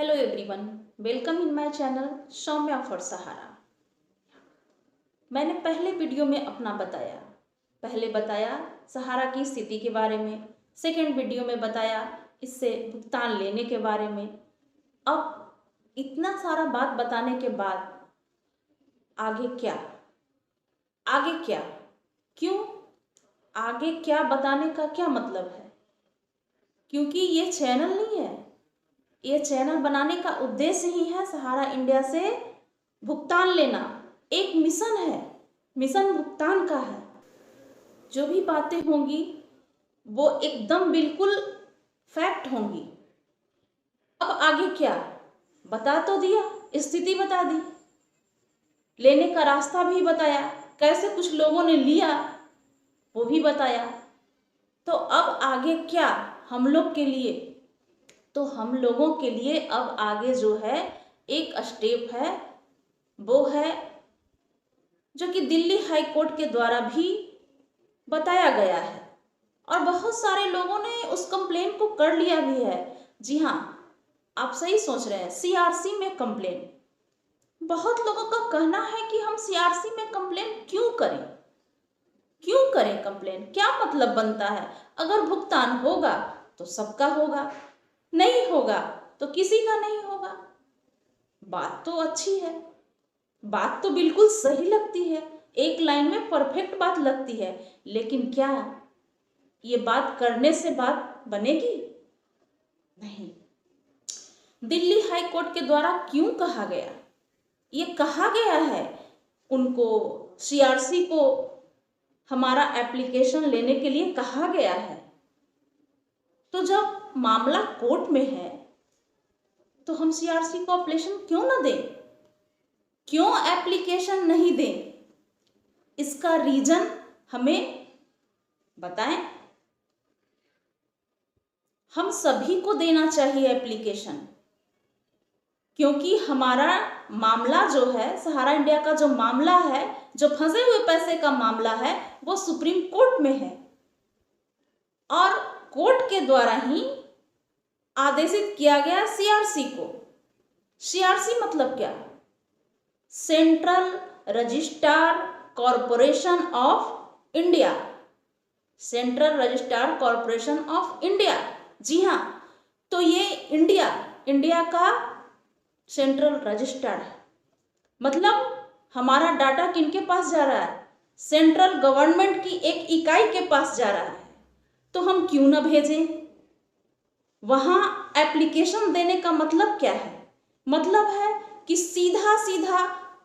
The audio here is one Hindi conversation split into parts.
Hello everyone, welcome in my channel Saumya for Sahara. मैंने पहले वीडियो में अपना पहले बताया सहारा की स्थिति के बारे में। सेकंड वीडियो में बताया इससे भुगतान लेने के बारे में। अब इतना सारा बात बताने के बाद आगे क्या? आगे क्या? क्यों आगे क्या बताने का क्या मतलब है? क्योंकि ये चैनल नहीं है, ये चैनल बनाने का उद्देश्य ही है सहारा इंडिया से भुगतान लेना। एक मिशन है, मिशन भुगतान का है। जो भी बातें होंगी वो एकदम बिल्कुल फैक्ट होंगी। अब आगे क्या? बता तो दिया, स्थिति बता दी, लेने का रास्ता भी बताया, कैसे कुछ लोगों ने लिया वो भी बताया। तो अब आगे क्या हम लोग के लिए? तो हम लोगों के लिए अब आगे जो है एक स्टेप है, वो है जो कि दिल्ली हाई कोर्ट के द्वारा भी बताया गया है और बहुत सारे लोगों ने उस कंप्लेन को कर लिया भी है। जी हाँ, आप सही सोच रहे हैं, सीआरसी में कंप्लेन। बहुत लोगों का कहना है कि हम सीआरसी में कंप्लेन क्यों करें? क्यों करें कंप्लेन? क्या मतलब बनता है? अगर भुगतान होगा तो सबका होगा, नहीं होगा तो किसी का नहीं होगा। बात तो अच्छी है, बात तो बिल्कुल सही लगती है, एक लाइन में परफेक्ट बात लगती है, लेकिन क्या ये बात करने से बात बनेगी? नहीं। दिल्ली हाई कोर्ट के द्वारा क्यों कहा गया? ये कहा गया है उनको, सीआरसी को हमारा एप्लीकेशन लेने के लिए कहा गया है। तो जब मामला कोर्ट में है तो हम सीआरसी को एप्लीकेशन क्यों ना दें? क्यों एप्लीकेशन नहीं दें? इसका रीजन हमें बताएं। हम सभी को देना चाहिए एप्लीकेशन, क्योंकि हमारा मामला जो है, सहारा इंडिया का जो मामला है, जो फंसे हुए पैसे का मामला है, वो सुप्रीम कोर्ट में है और कोर्ट के द्वारा ही आदेशित किया गया सीआरसी को। सीआरसी मतलब क्या? Central registrar corporation of India. Central registrar corporation of India, जी हाँ। तो ये इंडिया का सेंट्रल रजिस्ट्रार है। मतलब हमारा डाटा किनके पास जा रहा है? सेंट्रल गवर्नमेंट की एक इकाई के पास जा रहा है। तो हम क्यों ना भेजें? वहां एप्लीकेशन देने का मतलब क्या है? मतलब है कि सीधा सीधा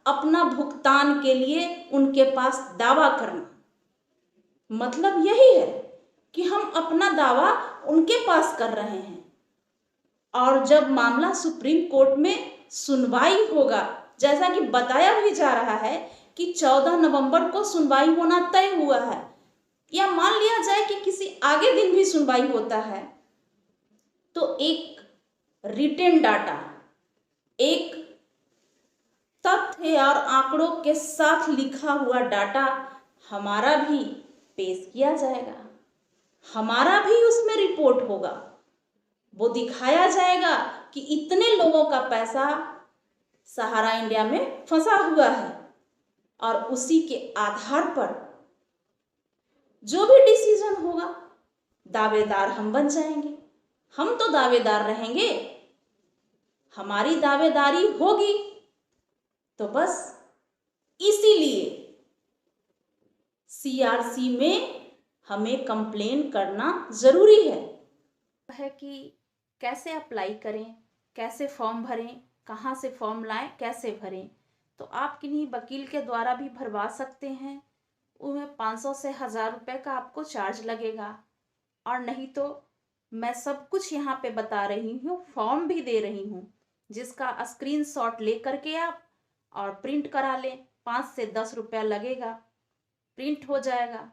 अपना भुगतान के लिए उनके पास दावा करना। मतलब यही है कि हम अपना दावा उनके पास कर रहे हैं और जब मामला सुप्रीम कोर्ट में सुनवाई होगा, जैसा कि बताया भी जा रहा है कि 14 नवंबर को सुनवाई होना तय हुआ है, या मान लिया जाए कि किसी आगे दिन भी सुनवाई होता है, तो एक रिटेन डाटा, एक तथ्य और आंकड़ों के साथ लिखा हुआ डाटा हमारा भी पेश किया जाएगा, हमारा भी उसमें रिपोर्ट होगा। वो दिखाया जाएगा कि इतने लोगों का पैसा सहारा इंडिया में फंसा हुआ है और उसी के आधार पर जो भी डिसीजन होगा, दावेदार हम बन जाएंगे। हम तो दावेदार रहेंगे, हमारी दावेदारी होगी। तो बस इसीलिए सीआरसी में हमें कंप्लेन करना जरूरी है कि कैसे अप्लाई करें, कैसे फॉर्म भरें, कहाँ से फॉर्म लाएं, कैसे भरें। तो आप किन्हीं वकील के द्वारा भी भरवा सकते हैं। उनमें 500 से 1000 रुपये का आपको चार्ज लगेगा। और नहीं तो मैं सब कुछ यहाँ पे बता रही हूँ, फॉर्म भी दे रही हूँ, जिसका स्क्रीनशॉट ले करके आप और प्रिंट करा लें। 5 से 10 रुपया लगेगा, प्रिंट हो जाएगा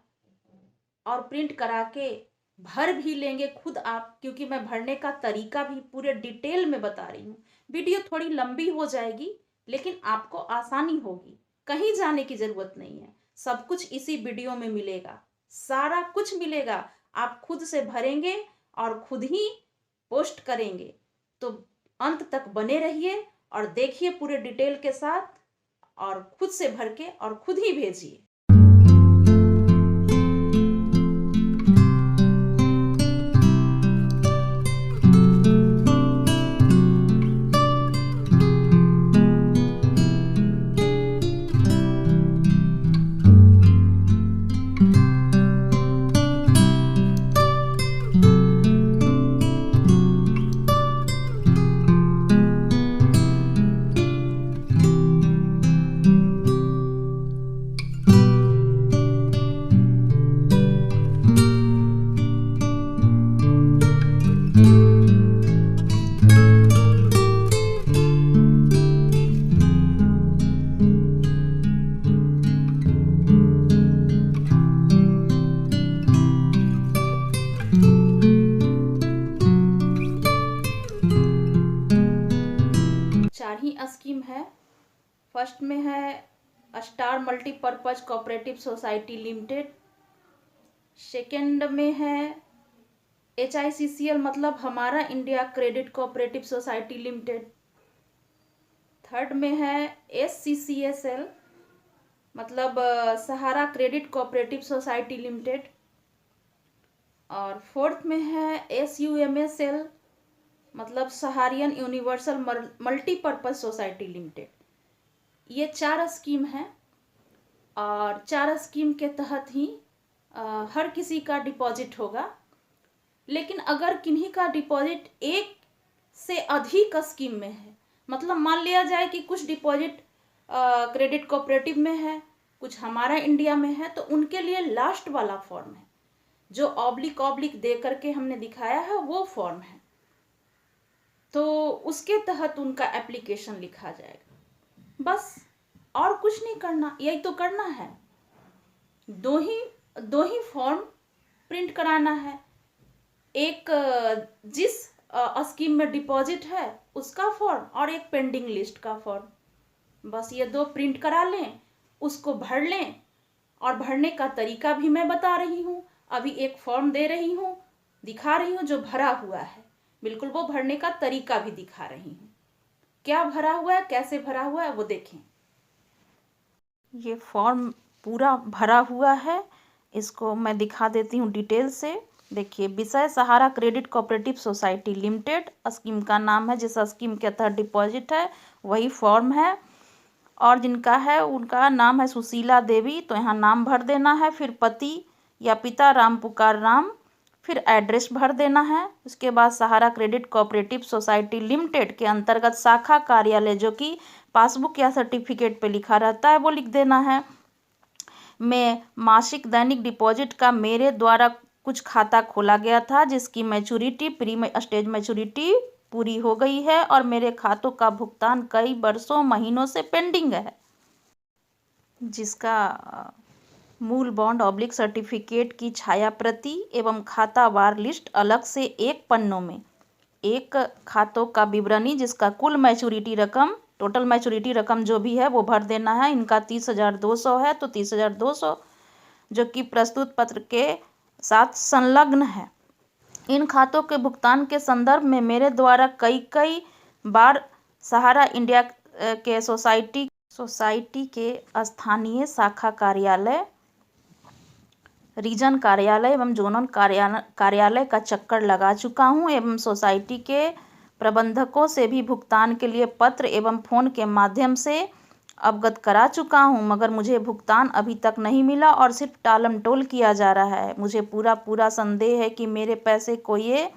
और प्रिंट करा के भर भी लेंगे खुद आप, क्योंकि मैं भरने का तरीका भी पूरे डिटेल में बता रही हूँ। वीडियो थोड़ी लंबी हो जाएगी लेकिन आपको आसानी होगी, कहीं जाने की ज़रूरत नहीं है। सब कुछ इसी वीडियो में मिलेगा, सारा कुछ मिलेगा। आप खुद से भरेंगे और खुद ही पोस्ट करेंगे तो अंत तक बने रहिए और देखिए पूरे डिटेल के साथ, और खुद से भर के और खुद ही भेजिए। चार ही स्कीम है। फर्स्ट में है star multipurpose cooperative society limited. Second में है HICCL मतलब हमारा India credit cooperative society limited. Third में है SCCSL मतलब सहारा क्रेडिट कोऑपरेटिव सोसाइटी लिमिटेड। और फोर्थ में है SUMSL मतलब सहारियन यूनिवर्सल मल्टीपर्पज सोसाइटी लिमिटेड। ये 4 स्कीम हैं और 4 स्कीम के तहत ही हर किसी का डिपॉजिट होगा। लेकिन अगर किन्हीं का डिपॉजिट एक से अधिक स्कीम में है, मतलब मान लिया जाए कि कुछ डिपॉजिट क्रेडिट कोऑपरेटिव में है, कुछ हमारा इंडिया में है, तो उनके लिए लास्ट वाला फॉर्म है जो ऑब्लिक दे करके हमने दिखाया है, वो फॉर्म है। तो उसके तहत उनका एप्लीकेशन लिखा जाएगा। बस और कुछ नहीं करना, यही तो करना है। दो ही फॉर्म प्रिंट कराना है। एक जिस स्कीम में डिपॉजिट है उसका फॉर्म और एक पेंडिंग लिस्ट का फॉर्म। बस ये 2 प्रिंट करा लें, उसको भर लें। और भरने का तरीका भी मैं बता रही हूँ। अभी एक फॉर्म दे रही हूँ, दिखा रही हूँ जो भरा हुआ है, बिल्कुल वो भरने का तरीका भी दिखा रही हूँ। क्या भरा हुआ है, कैसे भरा हुआ है वो देखें। ये फॉर्म पूरा भरा हुआ है, इसको मैं दिखा देती हूँ डिटेल से। देखिए, विषय Sahara credit cooperative society limited scheme का नाम है, जिस स्कीम के तहत डिपॉजिट है वही फॉर्म है। और जिनका है उनका नाम है सुशीला देवी, तो यहाँ नाम भर देना है। फिर पति या पिता राम पुकार राम, फिर एड्रेस भर देना है। उसके बाद सहारा क्रेडिट कोऑपरेटिव सोसाइटी लिमिटेड के अंतर्गत शाखा कार्यालय, जो कि पासबुक या सर्टिफिकेट पे लिखा रहता है, वो लिख देना है। मैं मासिक दैनिक डिपॉजिट का मेरे द्वारा कुछ खाता खोला गया था, जिसकी मैच्योरिटी प्री स्टेज मैच्योरिटी पूरी हो गई है और मेरे खातों का भुगतान कई वर्षों महीनों से पेंडिंग है, जिसका मूल बॉन्ड ऑब्लिक सर्टिफिकेट की छाया प्रति एवं खातावार लिस्ट अलग से 1 पन्नों में, एक खातों का विवरणी जिसका कुल मैच्योरिटी रकम, टोटल मैच्योरिटी रकम जो भी है वो भर देना है। इनका 30,200 है, तो 30,200 जो कि प्रस्तुत पत्र के साथ संलग्न है। इन खातों के भुगतान के संदर्भ में मेरे द्वारा कई बार सहारा इंडिया के सोसाइटी के स्थानीय शाखा कार्यालय, रीजन कार्यालय एवं जोनल कार्यालय का चक्कर लगा चुका हूं एवं सोसाइटी के प्रबंधकों से भी भुगतान के लिए पत्र एवं फोन के माध्यम से अवगत करा चुका हूं, मगर मुझे भुगतान अभी तक नहीं मिला और सिर्फ टालमटोल किया जा रहा है। मुझे पूरा संदेह है कि मेरे पैसे को ये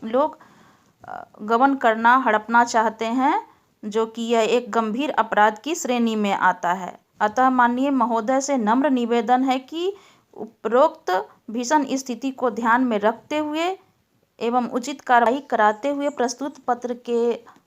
लोग गबन करना, हड़पना चाहते हैं, जो कि यह एक गंभीर अपराध की श्रेणी में आता है। अतः माननीय महोदय से नम्र निवेदन है कि उपरोक्त भीषण स्थिति को ध्यान में रखते हुए एवं उचित कार्रवाई कराते हुए प्रस्तुत पत्र के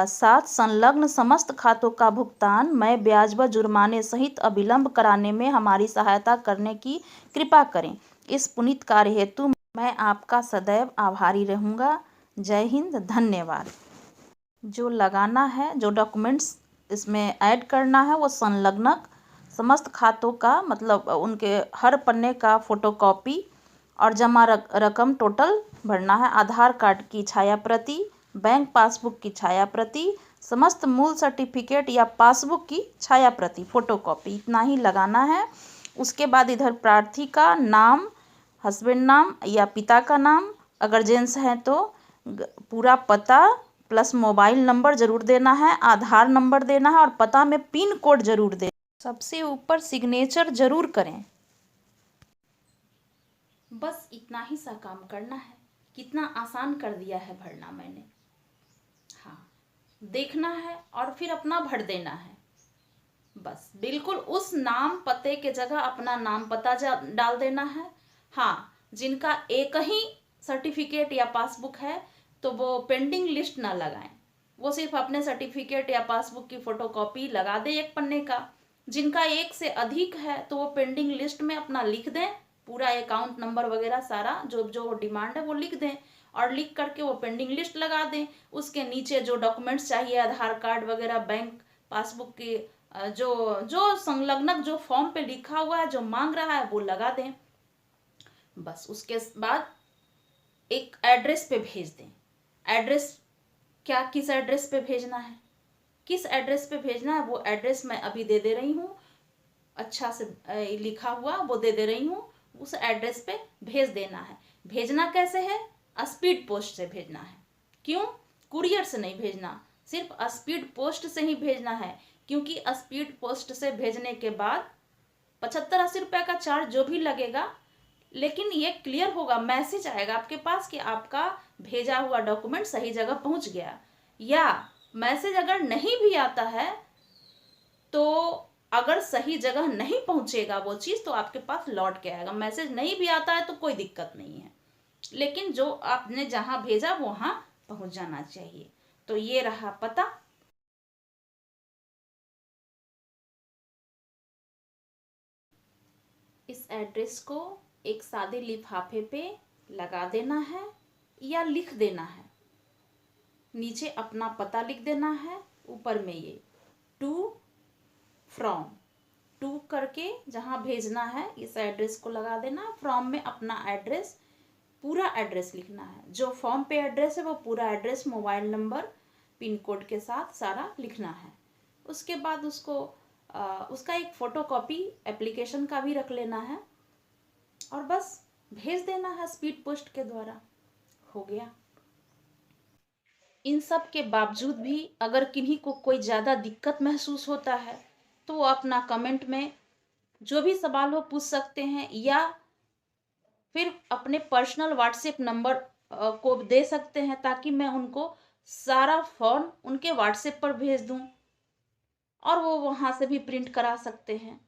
साथ संलग्न समस्त खातों का भुगतान मैं ब्याज व जुर्माने सहित अविलंब कराने में हमारी सहायता करने की कृपा करें। इस पुनीत कार्य हेतु मैं आपका सदैव आभारी रहूँगा। जय हिंद, धन्यवाद। जो लगाना है, जो डॉक्यूमेंट्स इसमें ऐड करना है, वो संलग्नक समस्त खातों का, मतलब उनके हर पन्ने का फोटोकॉपी और जमा रकम टोटल भरना है। आधार कार्ड की छाया प्रति, बैंक पासबुक की छाया प्रति, समस्त मूल सर्टिफिकेट या पासबुक की छाया प्रति फोटोकॉपी, इतना ही लगाना है। उसके बाद इधर प्रार्थी का नाम, हस्बैंड नाम या पिता का नाम, अगर जेंट्स हैं तो पूरा पता प्लस मोबाइल नंबर ज़रूर देना है, आधार नंबर देना है और पता में पिन कोड ज़रूर देना। सबसे ऊपर सिग्नेचर ज़रूर करें। बस इतना ही सा काम करना है। कितना आसान कर दिया है भरना मैंने। हाँ, देखना है और फिर अपना भर देना है। बस बिल्कुल उस नाम पते के जगह अपना नाम पता डाल देना है। हाँ, जिनका एक ही सर्टिफिकेट या पासबुक है तो वो पेंडिंग लिस्ट ना लगाएं, वो सिर्फ अपने सर्टिफिकेट या पासबुक की फोटोकॉपी लगा दें एक पन्ने का। जिनका एक से अधिक है तो वो पेंडिंग लिस्ट में अपना लिख दें, पूरा अकाउंट नंबर वगैरह सारा जो जो डिमांड है वो लिख दें और लिख करके वो पेंडिंग लिस्ट लगा दें। उसके नीचे जो डॉक्यूमेंट्स चाहिए, आधार कार्ड वगैरह, बैंक पासबुक की जो जो संलग्नक जो फॉर्म पे लिखा हुआ है जो मांग रहा है वो लगा दें। बस उसके बाद एक एड्रेस पे भेज दें। एड्रेस क्या, किस एड्रेस पे भेजना है, किस एड्रेस पे भेजना है वो एड्रेस मैं अभी दे दे रही हूँ, अच्छा से लिखा हुआ वो दे दे रही हूँ। उस एड्रेस पे भेज देना है। भेजना कैसे है? स्पीड पोस्ट से भेजना है। क्यों? कुरियर से नहीं भेजना, सिर्फ स्पीड पोस्ट से ही भेजना है। क्योंकि स्पीड पोस्ट से भेजने के बाद 75-80 रुपये का चार्ज जो भी लगेगा, लेकिन ये क्लियर होगा, मैसेज आएगा आपके पास कि आपका भेजा हुआ डॉक्यूमेंट सही जगह पहुंच गया। या मैसेज अगर नहीं भी आता है तो अगर सही जगह नहीं पहुंचेगा वो चीज़ तो आपके पास लौट के आएगा। मैसेज नहीं भी आता है तो कोई दिक्कत नहीं है, लेकिन जो आपने जहां भेजा वहां पहुंच जाना चाहिए। तो ये रहा पता। इस एड्रेस को एक सादे लिफाफे पे लगा देना है या लिख देना है। नीचे अपना पता लिख देना है, ऊपर में ये टू फ्रॉम, टू करके जहाँ भेजना है इस एड्रेस को लगा देना। फ्रॉम में अपना एड्रेस, पूरा एड्रेस लिखना है। जो फॉर्म पे एड्रेस है वो पूरा address, mobile number, pin code के साथ सारा लिखना है। उसके बाद उसको उसका एक फ़ोटोकॉपी एप्लीकेशन का भी रख लेना है और बस भेज देना है स्पीड पोस्ट के द्वारा। हो गया। इन सब के बावजूद भी अगर किन्हीं को कोई ज़्यादा दिक्कत महसूस होता है तो वो अपना कमेंट में जो भी सवाल हो पूछ सकते हैं, या फिर अपने पर्सनल व्हाट्सएप नंबर को दे सकते हैं ताकि मैं उनको सारा फॉर्म उनके व्हाट्सएप पर भेज दूं और वो वहाँ से भी प्रिंट करा सकते हैं।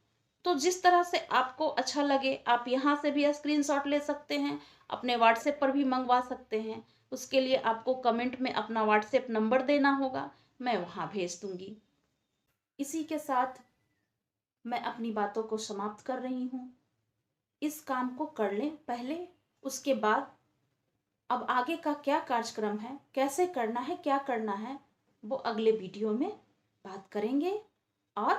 तो जिस तरह से आपको अच्छा लगे आप यहाँ से भी स्क्रीनशॉट ले सकते हैं, अपने व्हाट्सएप पर भी मंगवा सकते हैं। उसके लिए आपको कमेंट में अपना व्हाट्सएप नंबर देना होगा, मैं वहाँ भेज दूंगी। इसी के साथ मैं अपनी बातों को समाप्त कर रही हूँ। इस काम को कर लें पहले, उसके बाद अब आगे का क्या कार्यक्रम है, कैसे करना है, क्या करना है, वो अगले वीडियो में बात करेंगे और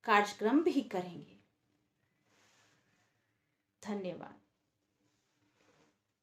कार्यक्रम भी करेंगे। धन्यवाद।